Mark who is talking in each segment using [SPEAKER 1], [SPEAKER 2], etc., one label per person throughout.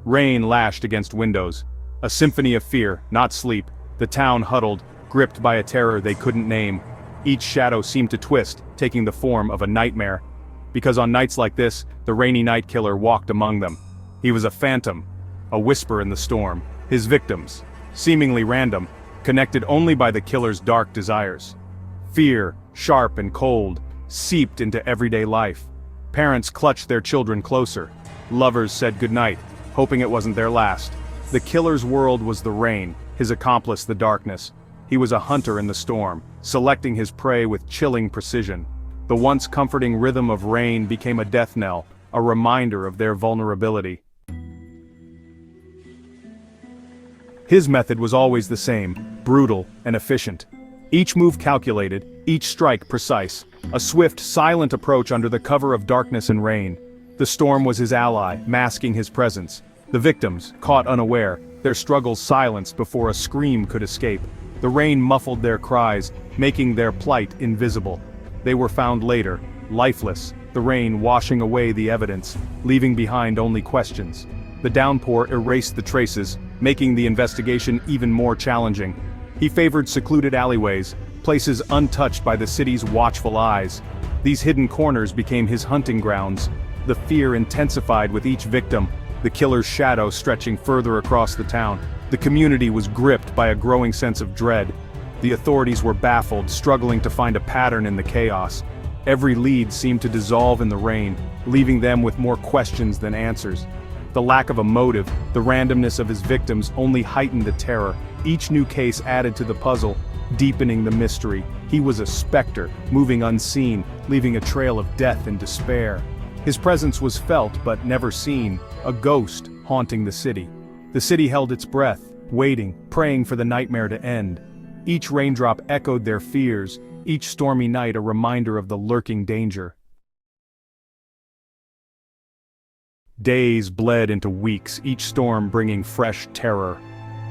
[SPEAKER 1] Rain lashed against windows. A symphony of fear, not sleep. The town huddled, gripped by a terror they couldn't name. Each shadow seemed to twist, taking the form of a nightmare. Because on nights like this, the rainy night killer walked among them. He was a phantom, a whisper in the storm. His victims, seemingly random, connected only by the killer's dark desires. Fear, sharp and cold, seeped into everyday life. Parents clutched their children closer. Lovers said goodnight, hoping it wasn't their last. The killer's world was the rain, his accomplice the darkness. He was a hunter in the storm, selecting his prey with chilling precision. The once comforting rhythm of rain became a death knell, a reminder of their vulnerability. His method was always the same, brutal and efficient. Each move calculated, each strike precise. A swift, silent approach under the cover of darkness and rain. The storm was his ally, masking his presence. The victims, caught unaware, their struggles silenced before a scream could escape. The rain muffled their cries, making their plight invisible. They were found later, lifeless, the rain washing away the evidence, leaving behind only questions. The downpour erased the traces, making the investigation even more challenging. He favored secluded alleyways, places untouched by the city's watchful eyes. These hidden corners became his hunting grounds. The fear intensified with each victim, the killer's shadow stretching further across the town. The community was gripped by a growing sense of dread. The authorities were baffled, struggling to find a pattern in the chaos. Every lead seemed to dissolve in the rain, leaving them with more questions than answers. The lack of a motive, the randomness of his victims only heightened the terror. Each new case added to the puzzle, deepening the mystery. He was a specter, moving unseen, leaving a trail of death and despair. His presence was felt but never seen, a ghost haunting the city. The city held its breath, waiting, praying for the nightmare to end. Each raindrop echoed their fears, each stormy night a reminder of the lurking danger. Days bled into weeks, each storm bringing fresh terror.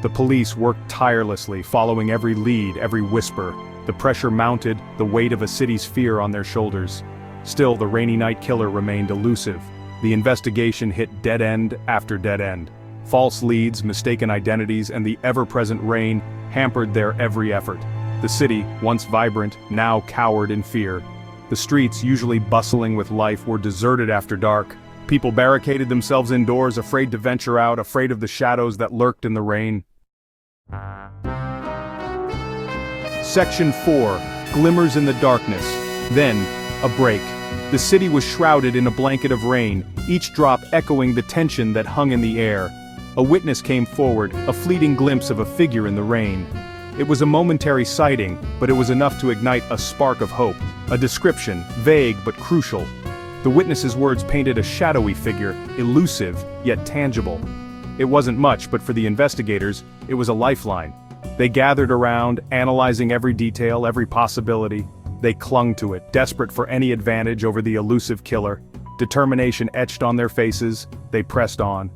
[SPEAKER 1] The police worked tirelessly, following every lead, every whisper. The pressure mounted, the weight of a city's fear on their shoulders. Still, the rainy night killer remained elusive. The investigation hit dead end after dead end. False leads, mistaken identities, and the ever-present rain hampered their every effort. The city, once vibrant, now cowered in fear. The streets, usually bustling with life, were deserted after dark. People barricaded themselves indoors, afraid to venture out, afraid of the shadows that lurked in the rain. Section 4. Glimmers in the darkness. Then, a break. The city was shrouded in a blanket of rain, each drop echoing the tension that hung in the air. A witness came forward, a fleeting glimpse of a figure in the rain. It was a momentary sighting, but it was enough to ignite a spark of hope. A description, vague but crucial. The witness's words painted a shadowy figure, elusive, yet tangible. It wasn't much, but for the investigators, it was a lifeline. They gathered around, analyzing every detail, every possibility. They clung to it, desperate for any advantage over the elusive killer. Determination etched on their faces, they pressed on.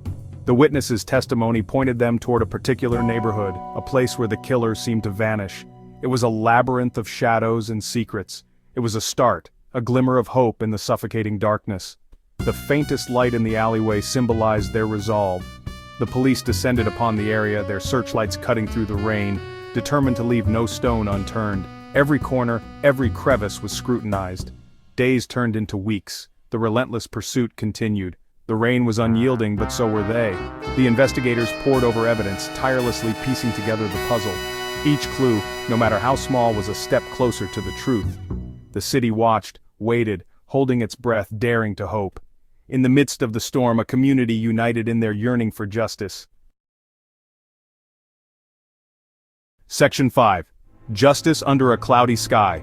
[SPEAKER 1] The witness's testimony pointed them toward a particular neighborhood, a place where the killer seemed to vanish. It was a labyrinth of shadows and secrets. It was a start, a glimmer of hope in the suffocating darkness. The faintest light in the alleyway symbolized their resolve. The police descended upon the area, their searchlights cutting through the rain, determined to leave no stone unturned. Every corner, every crevice was scrutinized. Days turned into weeks. The relentless pursuit continued. The rain was unyielding, but so were they. The investigators pored over evidence, tirelessly piecing together the puzzle. Each clue, no matter how small, was a step closer to the truth. The city watched, waited, holding its breath, daring to hope. In the midst of the storm, a community united in their yearning for justice. Section 5. Justice under a cloudy sky.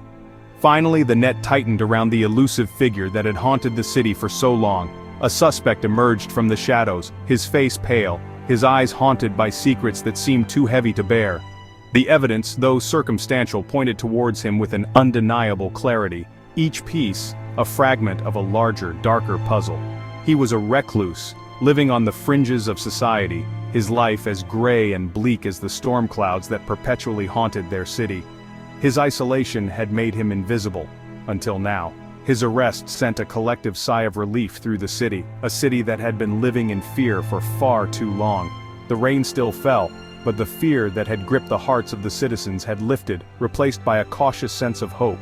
[SPEAKER 1] Finally, the net tightened around the elusive figure that had haunted the city for so long. A suspect emerged from the shadows, his face pale, his eyes haunted by secrets that seemed too heavy to bear. The evidence, though circumstantial, pointed towards him with an undeniable clarity. Each piece, a fragment of a larger, darker puzzle. He was a recluse, living on the fringes of society, his life as gray and bleak as the storm clouds that perpetually haunted their city. His isolation had made him invisible, until now. His arrest sent a collective sigh of relief through the city, a city that had been living in fear for far too long. The rain still fell, but the fear that had gripped the hearts of the citizens had lifted, replaced by a cautious sense of hope.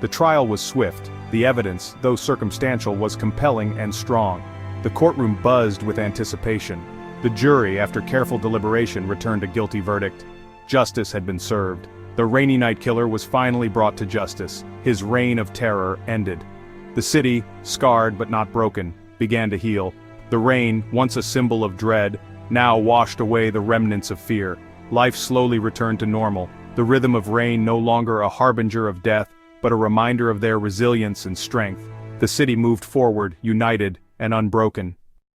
[SPEAKER 1] The trial was swift. The evidence, though circumstantial, was compelling and strong. The courtroom buzzed with anticipation. The jury, after careful deliberation, returned a guilty verdict. Justice had been served. The rainy night killer was finally brought to justice. His reign of terror ended. The city, scarred but not broken, began to heal. The rain, once a symbol of dread, now washed away the remnants of fear. Life slowly returned to normal, the rhythm of rain no longer a harbinger of death, but a reminder of their resilience and strength. The city moved forward, united and unbroken.